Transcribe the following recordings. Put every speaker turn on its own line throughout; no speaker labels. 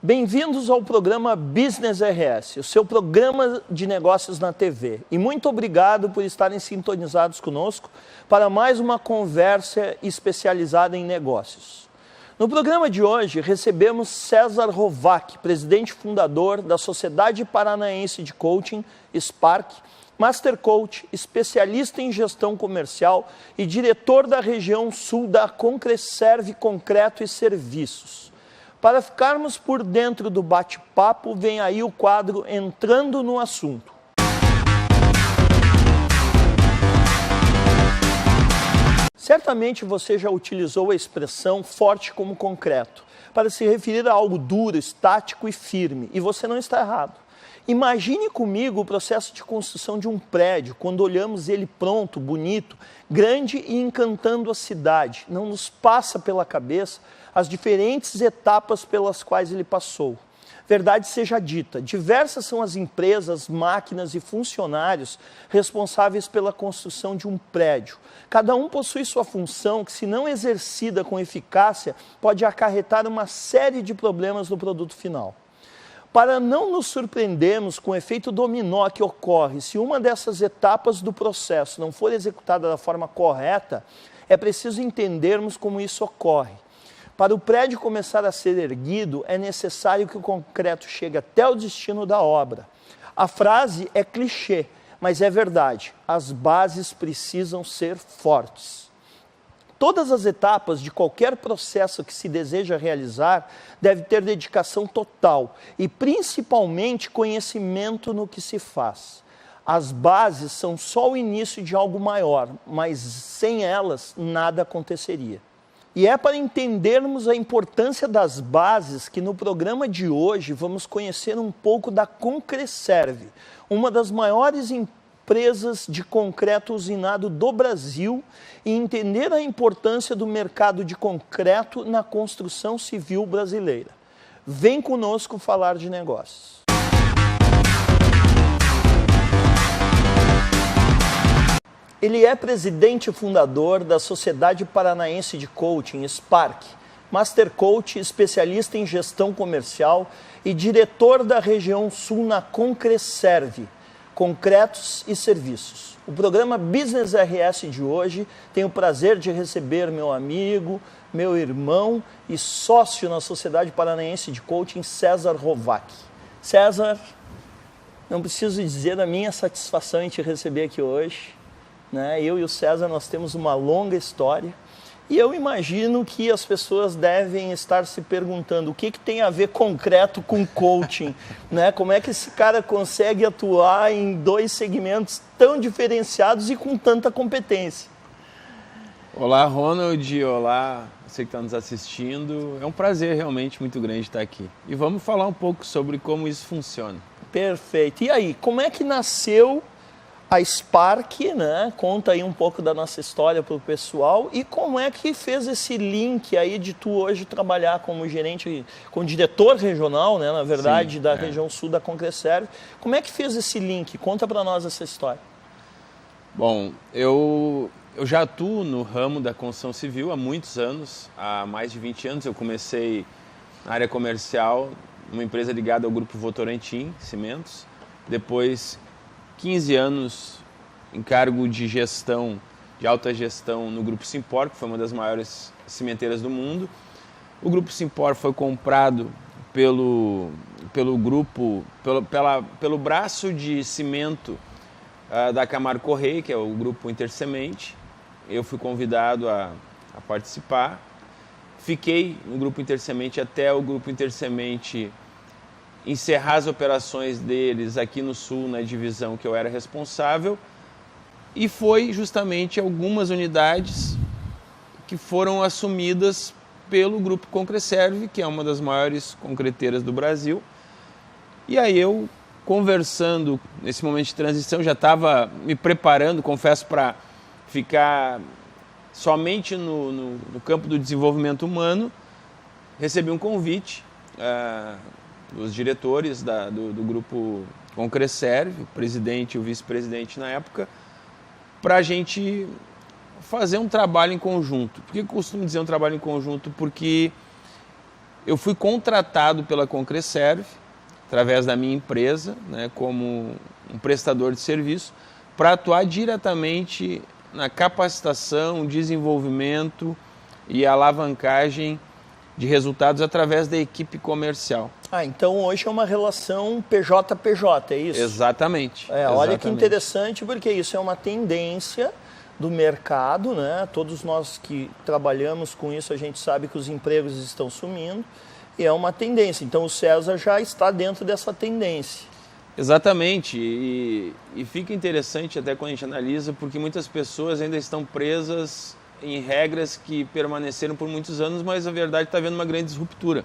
Bem-vindos ao programa Business RS, o seu programa de negócios na TV. E muito obrigado por estarem sintonizados conosco para mais uma conversa especializada em negócios. No programa de hoje, recebemos César Rovach, presidente fundador da Sociedade Paranaense de Coaching, Spark, Master Coach, especialista em gestão comercial e diretor da região sul da Concreserve Concreto e Serviços. Para ficarmos por dentro do bate-papo, vem aí o quadro Entrando no Assunto. Certamente você já utilizou a expressão forte como concreto para se referir a algo duro, estático e firme, e você não está errado. Imagine comigo o processo de construção de um prédio, quando olhamos ele pronto, bonito, grande e encantando a cidade. Não nos passa pela cabeça as diferentes etapas pelas quais ele passou. Verdade seja dita, diversas são as empresas, máquinas e funcionários responsáveis pela construção de um prédio. Cada um possui sua função que, se não exercida com eficácia, pode acarretar uma série de problemas no produto final. Para não nos surpreendermos com o efeito dominó que ocorre se uma dessas etapas do processo não for executada da forma correta, é preciso entendermos como isso ocorre. Para o prédio começar a ser erguido, é necessário que o concreto chegue até o destino da obra. A frase é clichê, mas é verdade. As bases precisam ser fortes. Todas as etapas de qualquer processo que se deseja realizar deve ter dedicação total e, principalmente, conhecimento no que se faz. As bases são só o início de algo maior, mas sem elas nada aconteceria. E é para entendermos a importância das bases que no programa de hoje vamos conhecer um pouco da Concreserve, uma das maiores empresas de concreto usinado do Brasil, e entender a importância do mercado de concreto na construção civil brasileira. Vem conosco falar de negócios. Ele é presidente e fundador da Sociedade Paranaense de Coaching, Spark, Master Coach, especialista em gestão comercial e diretor da região sul na Concreserve, Concretos e Serviços. O programa Business RS de hoje tem o prazer de receber meu amigo, meu irmão e sócio na Sociedade Paranaense de Coaching, César Rovach. César, não preciso dizer a minha satisfação em te receber aqui hoje. Eu e o César, nós temos uma longa história e eu imagino que as pessoas devem estar se perguntando o que tem a ver concreto com coaching, Como é que esse cara consegue atuar em dois segmentos tão diferenciados e com tanta competência?
Olá, Ronald, olá, você que está nos assistindo. É um prazer realmente muito grande estar aqui. E vamos falar um pouco sobre como isso funciona.
Perfeito. E aí, como é que nasceu a Spark, Conta aí um pouco da nossa história para o pessoal e como é que fez esse link aí de tu hoje trabalhar como gerente, como diretor regional, na verdade,
Sim,
da região sul da Concreserve. Como é que fez esse link? Conta para nós essa história.
Bom, eu já atuo no ramo da construção civil há muitos anos, há mais de 20 anos. Eu comecei na área comercial, numa empresa ligada ao Grupo Votorantim Cimentos, depois 15 anos em cargo de gestão, de alta gestão no Grupo Simpor, que foi uma das maiores cimenteiras do mundo. O Grupo Simpor foi comprado pelo braço de cimento da Camargo Correia, que é o Grupo Intersemente. Eu fui convidado a participar. Fiquei no Grupo Intersemente até o Grupo Intersemente encerrar as operações deles aqui no Sul, na divisão que eu era responsável, e foi justamente algumas unidades que foram assumidas pelo Grupo Concreserve, que é uma das maiores concreteiras do Brasil. E aí eu, conversando nesse momento de transição, já estava me preparando, confesso, para ficar somente no campo do desenvolvimento humano. Recebi um convite dos diretores do grupo Concreserve, o presidente e o vice-presidente na época, para a gente fazer um trabalho em conjunto. Por que eu costumo dizer um trabalho em conjunto? Porque eu fui contratado pela Concreserve, através da minha empresa, né, como um prestador de serviço, para atuar diretamente na capacitação, desenvolvimento e alavancagem de resultados através da equipe comercial.
Então hoje é uma relação PJ-PJ, é isso?
Exatamente.
Olha que interessante, porque isso é uma tendência do mercado, né? Todos nós que trabalhamos com isso, a gente sabe que os empregos estão sumindo e é uma tendência. Então o César já está dentro dessa tendência.
Exatamente, e fica interessante até quando a gente analisa, porque muitas pessoas ainda estão presas em regras que permaneceram por muitos anos, mas a verdade está havendo uma grande disruptura.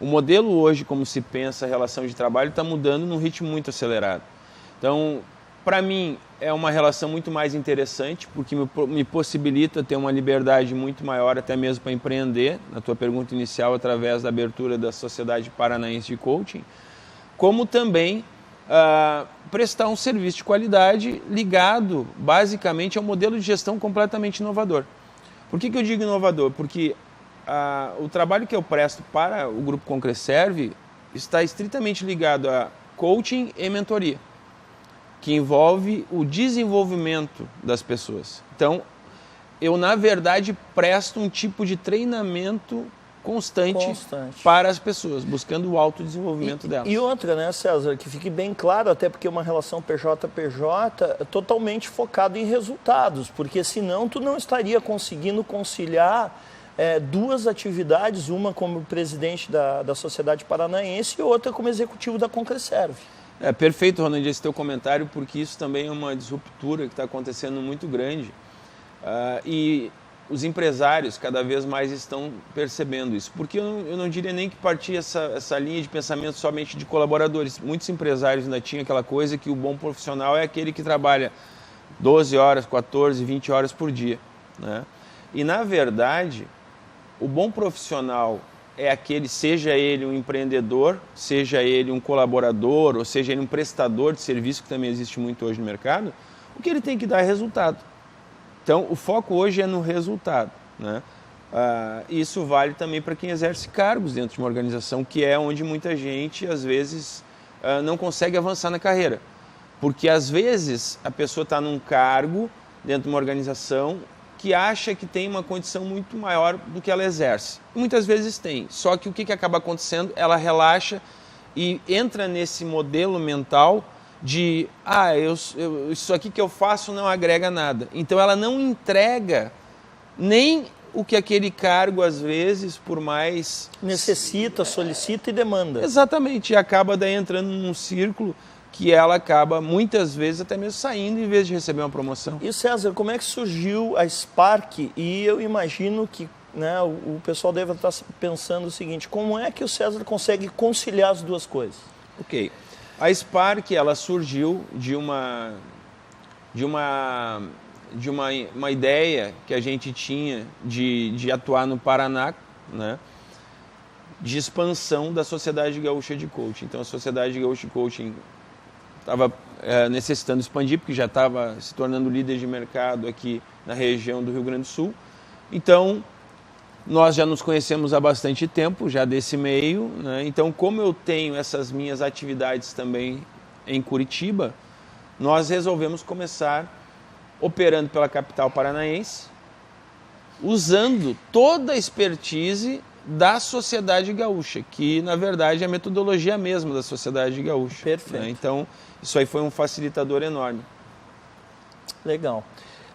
O modelo hoje, como se pensa a relação de trabalho, está mudando num ritmo muito acelerado. Então, para mim, é uma relação muito mais interessante, porque me possibilita ter uma liberdade muito maior, até mesmo para empreender, na tua pergunta inicial, através da abertura da Sociedade Paranaense de Coaching, como também prestar um serviço de qualidade ligado, basicamente, ao modelo de gestão completamente inovador. Por que eu digo inovador? Porque o trabalho que eu presto para o Grupo Concreserve está estritamente ligado a coaching e mentoria, que envolve o desenvolvimento das pessoas. Então, eu, na verdade, presto um tipo de treinamento constante para as pessoas, buscando o autodesenvolvimento delas.
E outra, né, César, que fique bem claro, até porque uma relação PJ-PJ é totalmente focada em resultados, porque senão tu não estaria conseguindo conciliar duas atividades, uma como presidente da Sociedade Paranaense e outra como executivo da Concreserve.
Perfeito, Ronald, esse teu comentário, porque isso também é uma disruptura que está acontecendo muito grande e os empresários cada vez mais estão percebendo isso, porque eu não diria nem que partir essa linha de pensamento somente de colaboradores. Muitos empresários ainda tinham aquela coisa que o bom profissional é aquele que trabalha 12 horas, 14, 20 horas por dia, né? E, na verdade, o bom profissional é aquele, seja ele um empreendedor, seja ele um colaborador, ou seja ele um prestador de serviço, que também existe muito hoje no mercado, o que ele tem que dar é resultado. Então, o foco hoje é no resultado, né? Isso vale também para quem exerce cargos dentro de uma organização, que é onde muita gente, às vezes, não consegue avançar na carreira. Porque, às vezes, a pessoa está num cargo dentro de uma organização que acha que tem uma condição muito maior do que ela exerce. E muitas vezes tem, só que o que acaba acontecendo? Ela relaxa e entra nesse modelo mental de isso aqui que eu faço não agrega nada. Então ela não entrega nem o que aquele cargo, às vezes, por mais...
necessita, solicita e demanda.
Exatamente, e acaba daí entrando num círculo que ela acaba, muitas vezes, até mesmo saindo em vez de receber uma promoção.
E, César, como é que surgiu a Spark? E eu imagino que, né, o pessoal deve estar pensando o seguinte, como é que o César consegue conciliar as duas coisas?
Ok. A Spark, ela surgiu de uma ideia que a gente tinha de atuar no Paraná, né, de expansão da Sociedade Gaúcha de Coaching. Então, a Sociedade Gaúcha de Coaching estava necessitando expandir, porque já estava se tornando líder de mercado aqui na região do Rio Grande do Sul. Então, nós já nos conhecemos há bastante tempo, já desse meio, né? Então, como eu tenho essas minhas atividades também em Curitiba, nós resolvemos começar operando pela capital paranaense, usando toda a expertise da Sociedade Gaúcha, que, na verdade, é a metodologia mesma da Sociedade Gaúcha.
Perfeito.
Né? Então, isso aí foi um facilitador enorme.
Legal.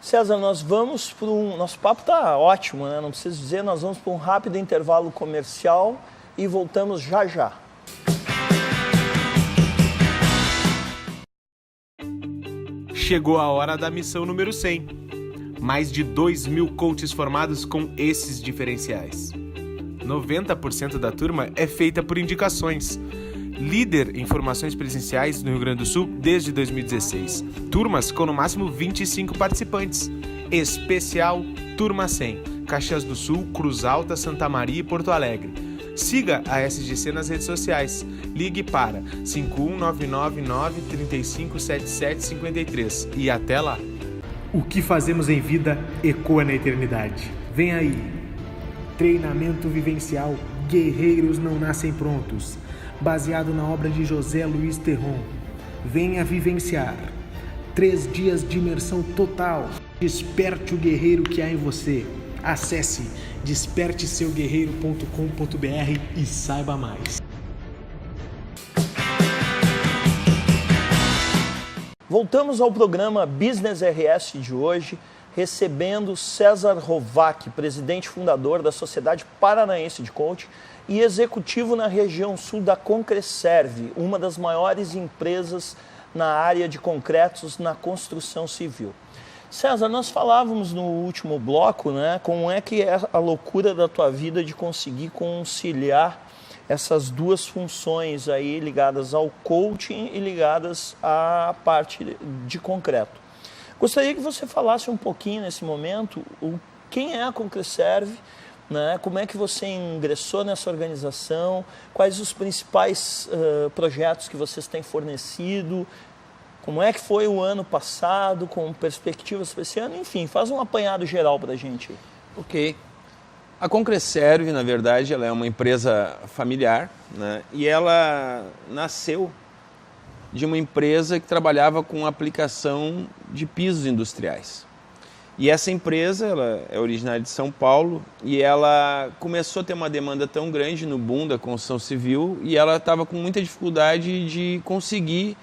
César, nós vamos para nosso papo está ótimo, né? Não preciso dizer, nós vamos para um rápido intervalo comercial e voltamos já já.
Chegou a hora da missão número 100. Mais de 2.000 coaches formados com esses diferenciais. 90% da turma é feita por indicações. Líder em formações presenciais no Rio Grande do Sul desde 2016. Turmas com no máximo 25 participantes. Especial Turma 100. Caxias do Sul, Cruz Alta, Santa Maria e Porto Alegre. Siga a SGC nas redes sociais. Ligue para 51999357753 e até lá. O que fazemos em vida ecoa na eternidade. Vem aí. Treinamento vivencial
Guerreiros não nascem prontos, baseado na obra de José Luiz Terron. Venha vivenciar 3 dias de imersão total. Desperte o guerreiro que há em você. Acesse desperteseuguerreiro.com.br e saiba mais.
Voltamos ao programa Business RS de hoje, recebendo César Rovach, presidente fundador da Sociedade Paranaense de Coaching e executivo na região sul da Concreserve, uma das maiores empresas na área de concretos na construção civil. César, nós falávamos no último bloco, né, como é que é a loucura da tua vida de conseguir conciliar essas duas funções aí ligadas ao coaching e ligadas à parte de concreto. Gostaria que você falasse um pouquinho nesse momento quem é a Concreserve, né, como é que você ingressou nessa organização, quais os principais projetos que vocês têm fornecido, como é que foi o ano passado, com perspectivas para esse ano, enfim, faz um apanhado geral para a gente.
Ok. A Concreserve, na verdade, ela é uma empresa familiar, né? E ela nasceu de uma empresa que trabalhava com aplicação de pisos industriais. E essa empresa, ela é originária de São Paulo e ela começou a ter uma demanda tão grande no boom da construção civil e ela estava com muita dificuldade de conseguir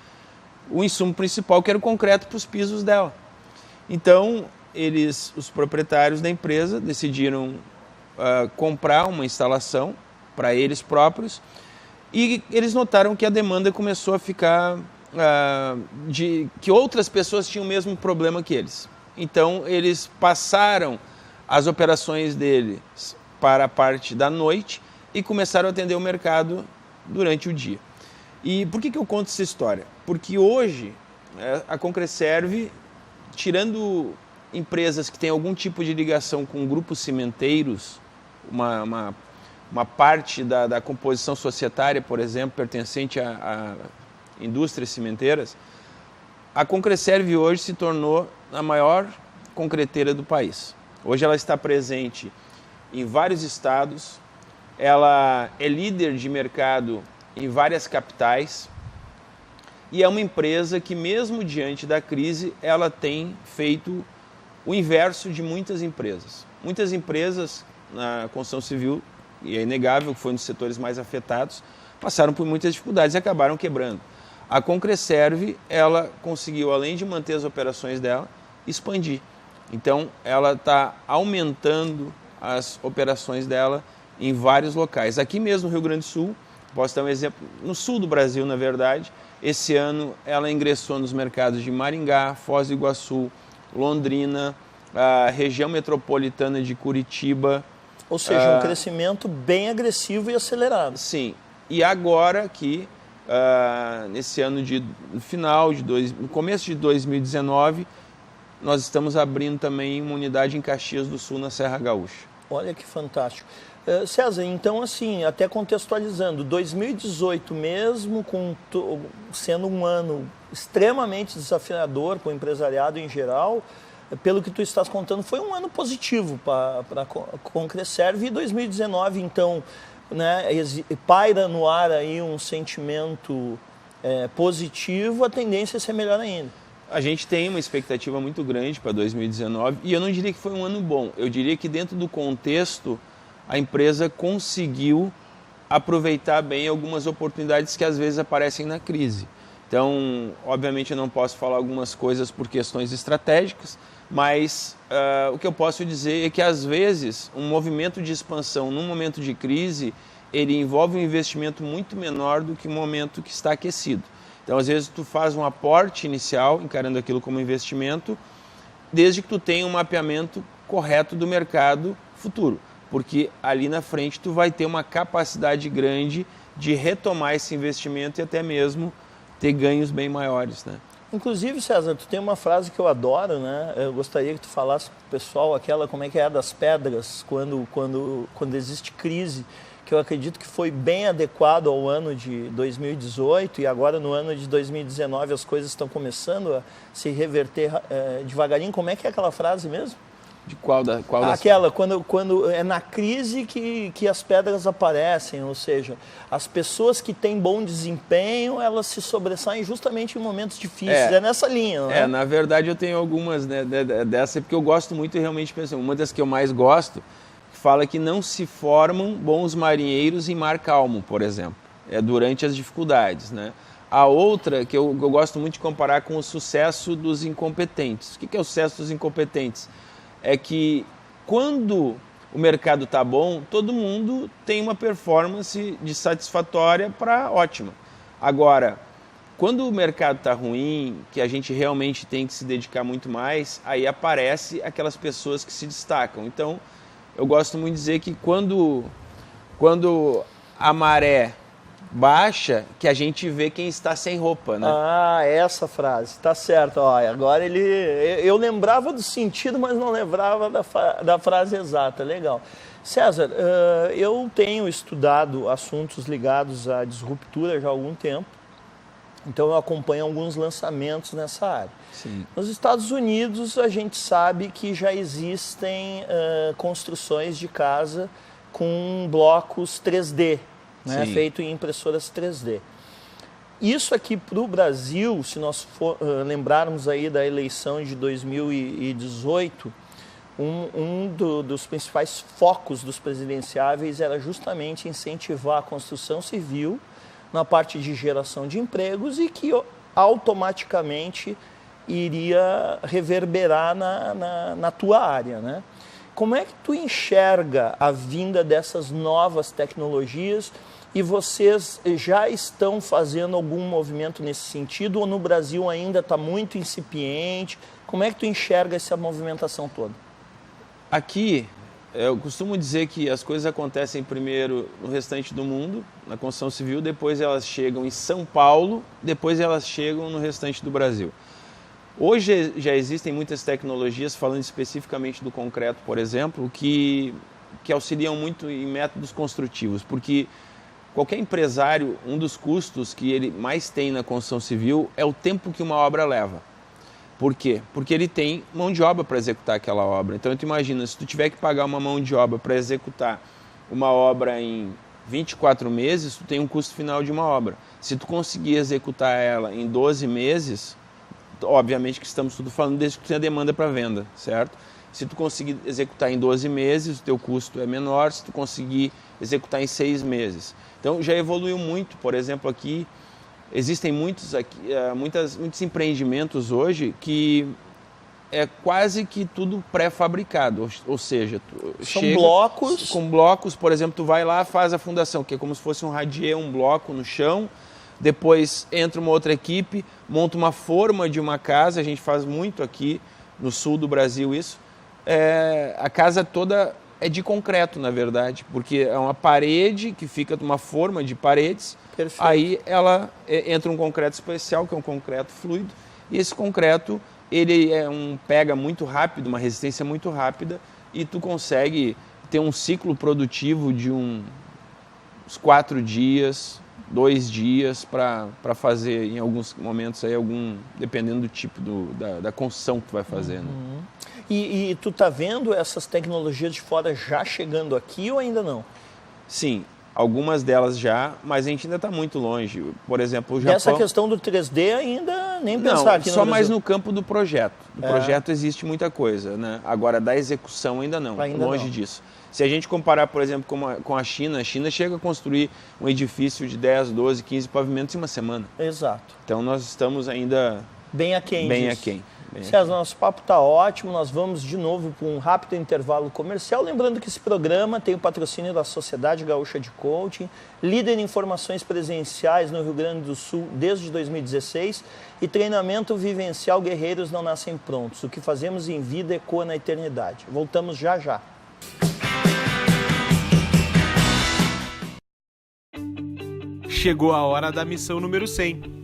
o insumo principal, que era o concreto, para os pisos dela. Então, os proprietários da empresa, decidiram comprar uma instalação para eles próprios e eles notaram que a demanda começou a ficar que outras pessoas tinham o mesmo problema que eles. Então, eles passaram as operações deles para a parte da noite e começaram a atender o mercado durante o dia. E por que eu conto essa história? Porque hoje a Concreserve, tirando empresas que têm algum tipo de ligação com grupos cimenteiros, uma parte da composição societária, por exemplo, pertencente a indústrias cimenteiras, a Concreserve hoje se tornou a maior concreteira do país. Hoje ela está presente em vários estados, ela é líder de mercado em várias capitais e é uma empresa que, mesmo diante da crise, ela tem feito o inverso de muitas empresas. Muitas empresas na construção civil, e é inegável que foi um dos setores mais afetados, passaram por muitas dificuldades e acabaram quebrando. A Concreserve, ela conseguiu, além de manter as operações dela, expandir. Então, ela está aumentando as operações dela em vários locais. Aqui mesmo no Rio Grande do Sul, posso dar um exemplo, no sul do Brasil, na verdade, esse ano ela ingressou nos mercados de Maringá, Foz do Iguaçu, Londrina, a região metropolitana de Curitiba.
Ou seja, um crescimento bem agressivo e acelerado.
Sim, e agora aqui, nesse ano no começo de 2019, nós estamos abrindo também uma unidade em Caxias do Sul, na Serra Gaúcha.
Olha que fantástico. César, então assim, até contextualizando, 2018 mesmo, sendo um ano extremamente desafiador para o empresariado em geral, pelo que tu estás contando, foi um ano positivo para a Concreserve, e 2019, então, né, paira no ar aí um sentimento positivo, a tendência é ser melhor ainda.
A gente tem uma expectativa muito grande para 2019 e eu não diria que foi um ano bom, eu diria que dentro do contexto a empresa conseguiu aproveitar bem algumas oportunidades que às vezes aparecem na crise. Então, obviamente eu não posso falar algumas coisas por questões estratégicas, mas o que eu posso dizer é que às vezes um movimento de expansão num momento de crise, ele envolve um investimento muito menor do que um momento que está aquecido. Então, às vezes, tu faz um aporte inicial, encarando aquilo como investimento, desde que tu tenha um mapeamento correto do mercado futuro. Porque ali na frente tu vai ter uma capacidade grande de retomar esse investimento e até mesmo ter ganhos bem maiores, né?
Inclusive, César, tu tem uma frase que eu adoro, né? Eu gostaria que tu falasse para o pessoal aquela, como é que é, das pedras, quando existe crise, que eu acredito que foi bem adequado ao ano de 2018 e agora no ano de 2019 as coisas estão começando a se reverter devagarinho. Como é que é aquela frase mesmo?
De qual das...
Aquela, quando é na crise que as pedras aparecem, ou seja, as pessoas que têm bom desempenho, elas se sobressaem justamente em momentos difíceis. É nessa linha, não é?
Na verdade eu tenho algumas, né, dessa, porque eu gosto muito e realmente penso. Uma das que eu mais gosto, fala que não se formam bons marinheiros em mar calmo, por exemplo, durante as dificuldades, né? A outra, que eu gosto muito de comparar com o sucesso dos incompetentes. O que é o sucesso dos incompetentes? É que quando o mercado está bom, todo mundo tem uma performance de satisfatória para ótima. Agora, quando o mercado está ruim, que a gente realmente tem que se dedicar muito mais, aí aparece aquelas pessoas que se destacam. Então, eu gosto muito de dizer que quando a maré baixa, que a gente vê quem está sem roupa, né?
Essa frase, tá certo. Ó, agora eu lembrava do sentido, mas não lembrava da frase exata. Legal. César, eu tenho estudado assuntos ligados à disruptura já há algum tempo, então eu acompanho alguns lançamentos nessa área.
Sim.
Nos Estados Unidos, a gente sabe que já existem construções de casa com blocos 3D, né, feito em impressoras 3D. Isso aqui para o Brasil, se nós lembrarmos aí da eleição de 2018, dos principais focos dos presidenciáveis era justamente incentivar a construção civil na parte de geração de empregos e que automaticamente iria reverberar na tua área, né? Como é que tu enxerga a vinda dessas novas tecnologias e vocês já estão fazendo algum movimento nesse sentido ou no Brasil ainda está muito incipiente? Como é que tu enxerga essa movimentação toda?
Aqui, eu costumo dizer que as coisas acontecem primeiro no restante do mundo, na construção civil, depois elas chegam em São Paulo, depois elas chegam no restante do Brasil. Hoje já existem muitas tecnologias, falando especificamente do concreto, por exemplo, que auxiliam muito em métodos construtivos, porque qualquer empresário, um dos custos que ele mais tem na construção civil é o tempo que uma obra leva. Por quê? Porque ele tem mão de obra para executar aquela obra. Então, tu imagina, se tu tiver que pagar uma mão de obra para executar uma obra em 24 meses, tu tem um custo final de uma obra. Se tu conseguir executar ela em 12 meses, obviamente que estamos tudo falando desde que tu tenha demanda para venda, certo? Se tu conseguir executar em 12 meses, o teu custo é menor. Se tu conseguir executar em 6 meses. Então, já evoluiu muito. Por exemplo, aqui, existem muitos empreendimentos hoje que é quase que tudo pré-fabricado. Ou seja,
são blocos.
Com blocos, por exemplo, tu vai lá, faz a fundação, que é como se fosse um radier, um bloco no chão. Depois entra uma outra equipe, monta uma forma de uma casa. A gente faz muito aqui no sul do Brasil isso. A casa toda é de concreto, na verdade, porque é uma parede que fica numa forma de paredes.
Perfeito.
Aí ela entra um concreto especial, que é um concreto fluido, e esse concreto ele pega muito rápido, uma resistência muito rápida, e tu consegue ter um ciclo produtivo de uns 4 dias, 2 dias para fazer em alguns momentos aí dependendo do tipo da construção que tu vai fazer. Né?
E tu tá vendo essas tecnologias de fora já chegando aqui ou ainda não?
Sim, algumas delas já, mas a gente ainda está muito longe. Por exemplo, o Japão...
Essa questão do 3D ainda nem pensar aqui no
só
Brasil.
Mais no campo do projeto. No projeto existe muita coisa, né? Agora, da execução ainda não, longe disso. Se a gente comparar, por exemplo, com a China chega a construir um edifício de 10, 12, 15 pavimentos em uma semana.
Exato.
Então nós estamos ainda
bem aquém
disso.
Aquém. César, nosso papo está ótimo, nós vamos de novo para um rápido intervalo comercial. Lembrando que esse programa tem o patrocínio da Sociedade Gaúcha de Coaching, líder em formações presenciais no Rio Grande do Sul desde 2016 e treinamento vivencial Guerreiros Não Nascem Prontos. O que fazemos em vida ecoa na eternidade. Voltamos já já.
Chegou a hora da missão número 100.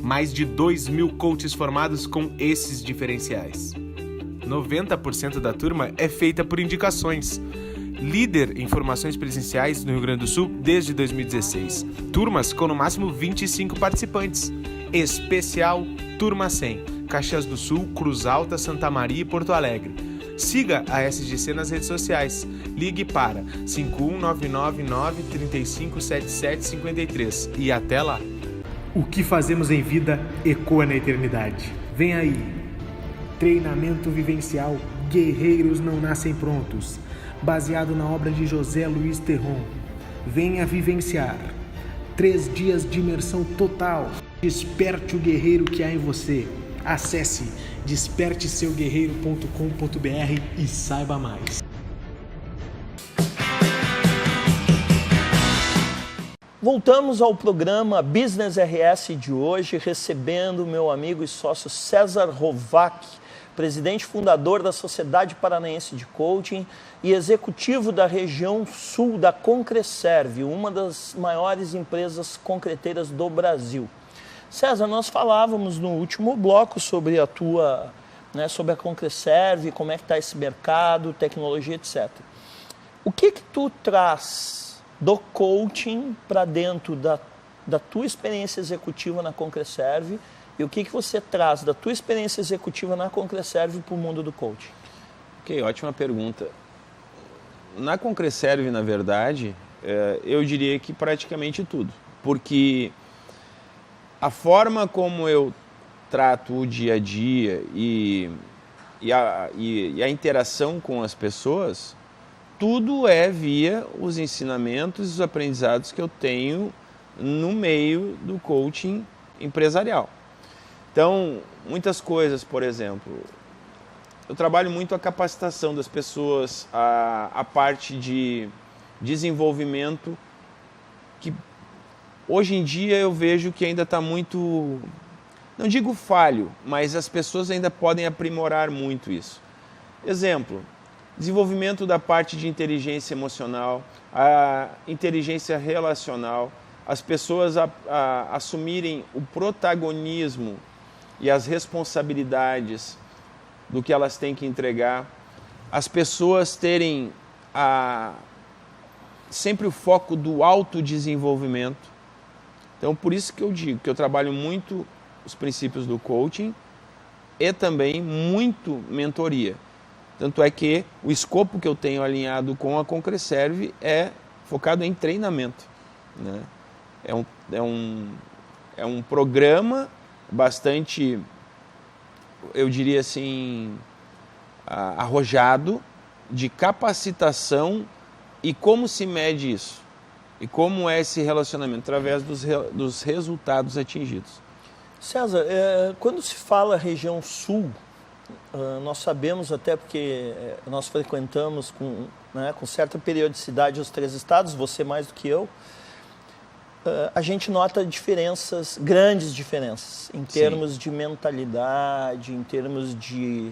Mais de 2.000 coaches formados com esses diferenciais. 90% da turma é feita por indicações. Líder em formações presenciais no Rio Grande do Sul desde 2016. Turmas com no máximo 25 participantes. Especial Turma 100. Caxias do Sul, Cruz Alta, Santa Maria e Porto Alegre. Siga a SGC nas redes sociais. Ligue para 51999-357753 e até lá.
O que fazemos em vida ecoa na eternidade. Vem aí. Treinamento vivencial Guerreiros Não Nascem Prontos, baseado na obra de José Luiz Terron. Venha vivenciar 3 dias de imersão total. Desperte o guerreiro que há em você. Acesse desperteseuguerreiro.com.br e saiba mais.
Voltamos ao programa Business RS de hoje, recebendo meu amigo e sócio César Rovach, presidente fundador da Sociedade Paranaense de Coaching e executivo da região sul da Concreserve, uma das maiores empresas concreteiras do Brasil. César, nós falávamos no último bloco sobre a tua, sobre a Concreserve, como é que está esse mercado, tecnologia, etc. O que tu traz do coaching para dentro da tua experiência executiva na Concreserve e o que você traz da tua experiência executiva na Concreserve para o mundo do coaching?
Ok, ótima pergunta. Na Concreserve, na verdade, eu diria que praticamente tudo, porque a forma como eu trato o dia a dia e a interação com as pessoas, tudo é via os ensinamentos e os aprendizados que eu tenho no meio do coaching empresarial. Então, muitas coisas, por exemplo, eu trabalho muito a capacitação das pessoas, a parte de desenvolvimento, que hoje em dia eu vejo que ainda está muito, não digo falho, mas as pessoas ainda podem aprimorar muito isso. Exemplo, desenvolvimento da parte de inteligência emocional, a inteligência relacional, as pessoas assumirem o protagonismo e as responsabilidades do que elas têm que entregar, as pessoas terem sempre o foco do autodesenvolvimento. Então, por isso que eu digo que eu trabalho muito os princípios do coaching e também muito mentoria. Tanto é que o escopo que eu tenho alinhado com a Concreserve é focado em treinamento, né? É um programa bastante, eu diria assim, arrojado de capacitação e como se mede isso. E como é esse relacionamento? Através dos resultados atingidos.
César, quando se fala região sul, nós sabemos até porque nós frequentamos com certa periodicidade os 3 estados, você mais do que eu, a gente nota diferenças, grandes diferenças, em termos de mentalidade, em termos de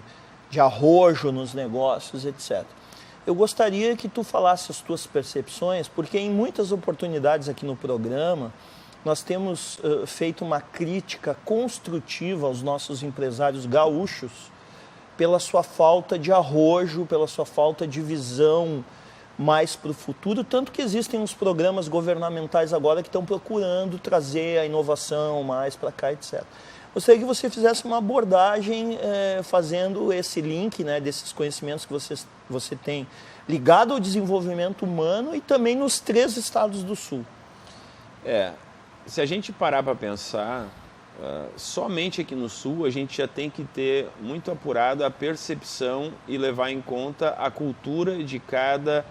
arrojo nos negócios, etc. Eu gostaria que tu falasse as tuas percepções, porque em muitas oportunidades aqui no programa, nós temos feito uma crítica construtiva aos nossos empresários gaúchos pela sua falta de arrojo, pela sua falta de visão mais para o futuro, tanto que existem uns programas governamentais agora que estão procurando trazer a inovação mais para cá, etc. Gostaria que você fizesse uma abordagem fazendo esse link, desses conhecimentos que você tem ligado ao desenvolvimento humano e também nos 3 estados do Sul.
Se a gente parar para pensar, somente aqui no Sul a gente já tem que ter muito apurado a percepção e levar em conta a cultura de cada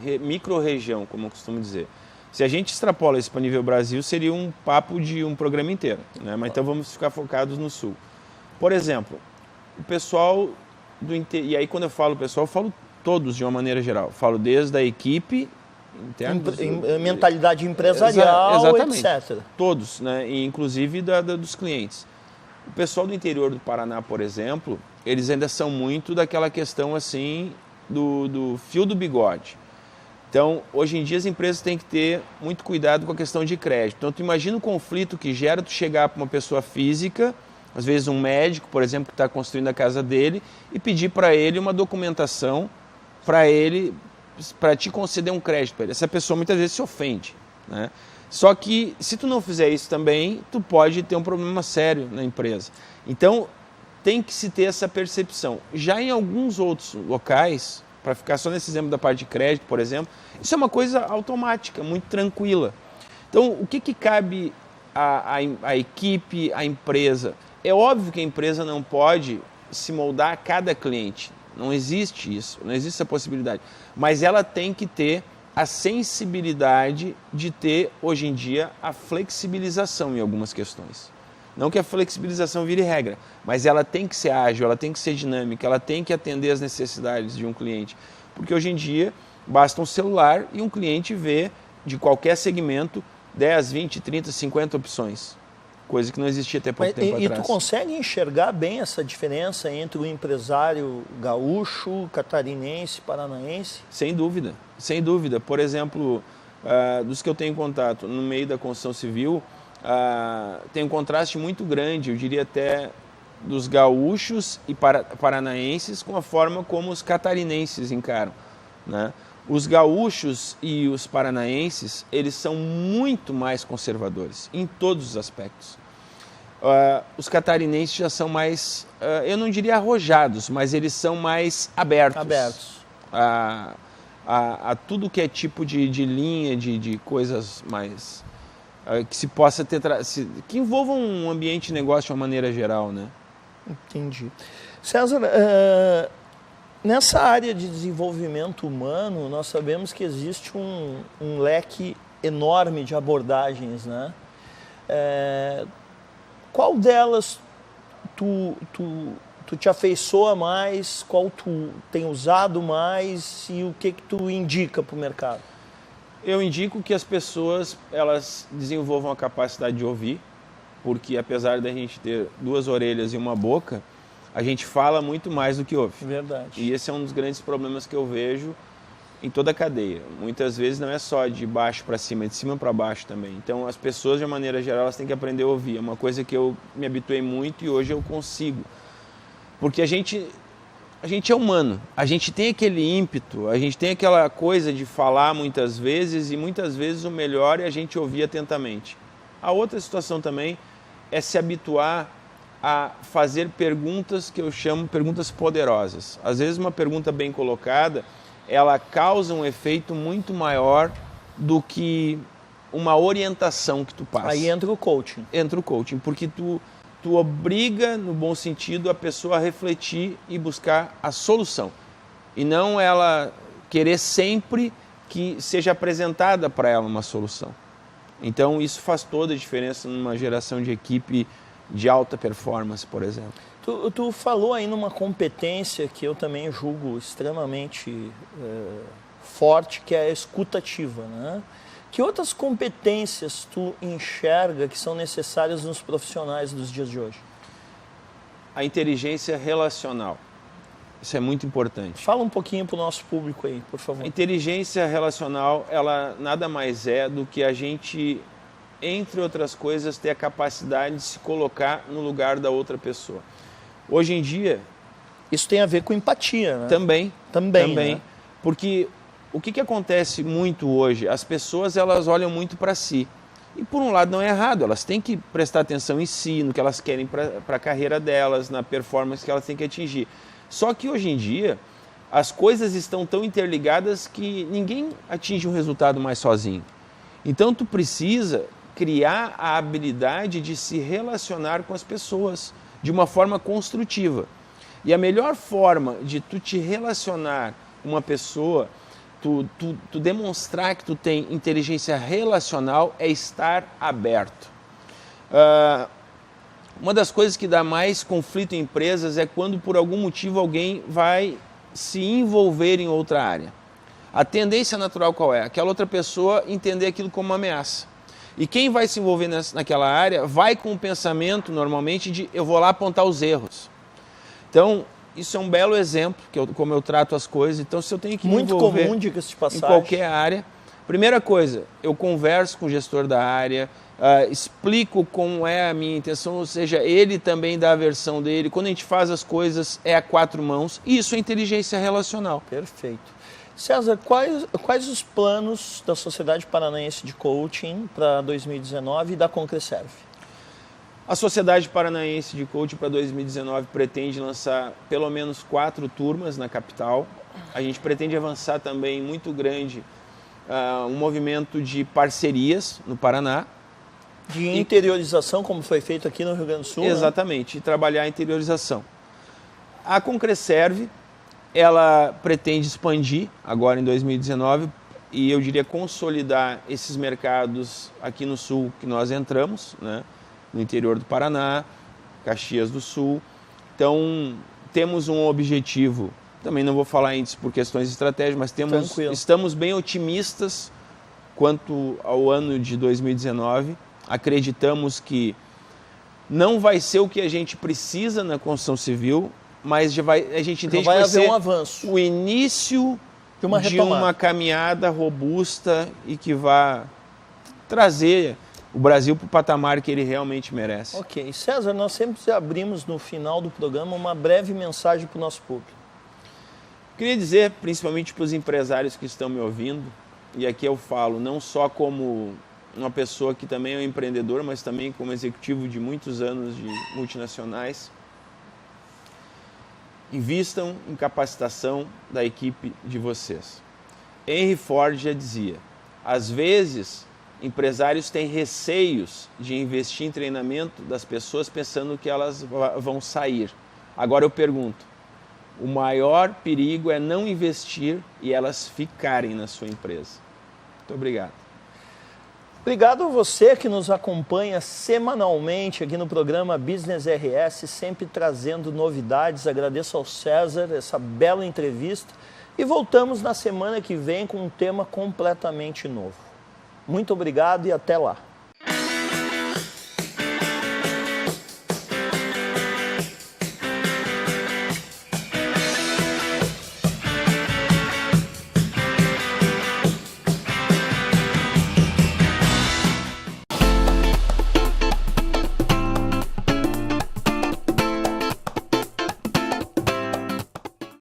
micro-região, como eu costumo dizer. Se a gente extrapola isso para nível Brasil, seria um papo de um programa inteiro, né? Mas então vamos ficar focados no Sul. Por exemplo, o pessoal do interior, e aí quando eu falo pessoal, eu falo todos de uma maneira geral. Falo desde a equipe interna,
mentalidade empresarial,
exatamente,
etc.
Todos, né? E inclusive dos clientes. O pessoal do interior do Paraná, por exemplo, eles ainda são muito daquela questão assim do fio do bigode. Então, hoje em dia as empresas têm que ter muito cuidado com a questão de crédito. Então, tu imagina o conflito que gera tu chegar para uma pessoa física, às vezes um médico, por exemplo, que está construindo a casa dele, e pedir para ele uma documentação para te conceder um crédito para ele. Essa pessoa muitas vezes se ofende, né? Só que se tu não fizer isso também, tu pode ter um problema sério na empresa. Então, tem que se ter essa percepção. Já em alguns outros locais, para ficar só nesse exemplo da parte de crédito, por exemplo, isso é uma coisa automática, muito tranquila. Então, o que cabe à equipe, à empresa? É óbvio que a empresa não pode se moldar a cada cliente. Não existe isso, não existe essa possibilidade. Mas ela tem que ter a sensibilidade de ter, hoje em dia, a flexibilização em algumas questões. Não que a flexibilização vire regra, mas ela tem que ser ágil, ela tem que ser dinâmica, ela tem que atender às necessidades de um cliente. Porque hoje em dia, basta um celular e um cliente vê, de qualquer segmento, 10, 20, 30, 50 opções. Coisa que não existia até pouco tempo atrás.
E tu consegue enxergar bem essa diferença entre o empresário gaúcho, catarinense, paranaense?
Sem dúvida, sem dúvida. Por exemplo, dos que eu tenho contato no meio da construção civil, tem um contraste muito grande, eu diria até dos gaúchos e paranaenses com a forma como os catarinenses encaram, né? Os gaúchos e os paranaenses, eles são muito mais conservadores em todos os aspectos. Os catarinenses já são mais, eu não diria arrojados, mas eles são mais abertos. A tudo que é tipo de linha, de coisas mais... que se possa ter... que envolvam um ambiente de negócio de uma maneira geral, né?
Entendi. César, nessa área de desenvolvimento humano, nós sabemos que existe um leque enorme de abordagens, né? Qual delas tu te afeiçoa mais, qual tu tem usado mais e o que tu indica para o mercado?
Eu indico que as pessoas elas desenvolvam a capacidade de ouvir, porque apesar da gente ter 2 orelhas e uma boca, a gente fala muito mais do que ouve.
Verdade.
E esse é um dos grandes problemas que eu vejo em toda a cadeia. Muitas vezes não é só de baixo para cima, é de cima para baixo também. Então as pessoas, de uma maneira geral, elas têm que aprender a ouvir. É uma coisa que eu me habituei muito e hoje eu consigo. Porque a gente é humano, a gente tem aquele ímpeto, a gente tem aquela coisa de falar muitas vezes e muitas vezes o melhor é a gente ouvir atentamente. A outra situação também é se habituar a fazer perguntas que eu chamo perguntas poderosas. Às vezes uma pergunta bem colocada, ela causa um efeito muito maior do que uma orientação que tu passa.
Aí entra o coaching.
Entra o coaching, porque tu obriga, no bom sentido, a pessoa a refletir e buscar a solução. E não ela querer sempre que seja apresentada para ela uma solução. Então isso faz toda a diferença numa geração de equipe de alta performance, por exemplo.
Tu falou aí numa competência que eu também julgo extremamente forte, que é a escutativa, né? Que outras competências tu enxerga que são necessárias nos profissionais dos dias de hoje?
A inteligência relacional. Isso é muito importante.
Fala um pouquinho para o nosso público aí, por favor.
A inteligência relacional, ela nada mais é do que a gente, entre outras coisas, ter a capacidade de se colocar no lugar da outra pessoa. Hoje em dia...
Isso tem a ver com empatia, né?
Também.
Né?
Porque o que acontece muito hoje? As pessoas elas olham muito para si. E por um lado não é errado, elas têm que prestar atenção em si, no que elas querem para a carreira delas, na performance que elas têm que atingir. Só que hoje em dia, as coisas estão tão interligadas que ninguém atinge um resultado mais sozinho. Então tu precisa criar a habilidade de se relacionar com as pessoas de uma forma construtiva. E a melhor forma de tu te relacionar com uma pessoa, tu demonstrar que tu tem inteligência relacional é estar aberto. Uma das coisas que dá mais conflito em empresas é quando por algum motivo alguém vai se envolver em outra área. A tendência natural qual é? Aquela outra pessoa entender aquilo como uma ameaça. E quem vai se envolver naquela área vai com o pensamento, normalmente, de eu vou lá apontar os erros. Então, isso é um belo exemplo, como eu trato as coisas. Então, se eu tenho que me envolver
comum, diga-se de passagem,
em qualquer área, primeira coisa, eu converso com o gestor da área, explico como é a minha intenção, ou seja, ele também dá a versão dele. Quando a gente faz as coisas, é a 4 mãos. E isso é inteligência relacional.
Perfeito. César, quais os planos da Sociedade Paranaense de Coaching para 2019 e da Concreserve?
A Sociedade Paranaense de Coaching para 2019 pretende lançar pelo menos 4 turmas na capital. A gente pretende avançar também muito grande um movimento de parcerias no Paraná.
De interiorização, como foi feito aqui no Rio Grande do Sul.
Exatamente, e trabalhar a interiorização. A Concreserve, ela pretende expandir agora em 2019 e eu diria consolidar esses mercados aqui no Sul que nós entramos, né? No interior do Paraná, Caxias do Sul. Então, temos um objetivo, também não vou falar índice por questões estratégicas, mas estamos bem otimistas quanto ao ano de 2019. Acreditamos que não vai ser o que a gente precisa na construção civil, mas a gente entende que vai ser
um avanço,
o início de uma caminhada robusta e que vai trazer o Brasil para o patamar que ele realmente merece.
Ok. César, nós sempre abrimos no final do programa uma breve mensagem para o nosso público.
Queria dizer, principalmente para os empresários que estão me ouvindo, e aqui eu falo não só como uma pessoa que também é um empreendedor, mas também como executivo de muitos anos de multinacionais, invistam em capacitação da equipe de vocês. Henry Ford já dizia, às vezes empresários têm receios de investir em treinamento das pessoas pensando que elas vão sair. Agora eu pergunto, o maior perigo é não investir e elas ficarem na sua empresa. Muito obrigado.
Obrigado a você que nos acompanha semanalmente aqui no programa Business RS, sempre trazendo novidades. Agradeço ao César essa bela entrevista e voltamos na semana que vem com um tema completamente novo. Muito obrigado e até lá.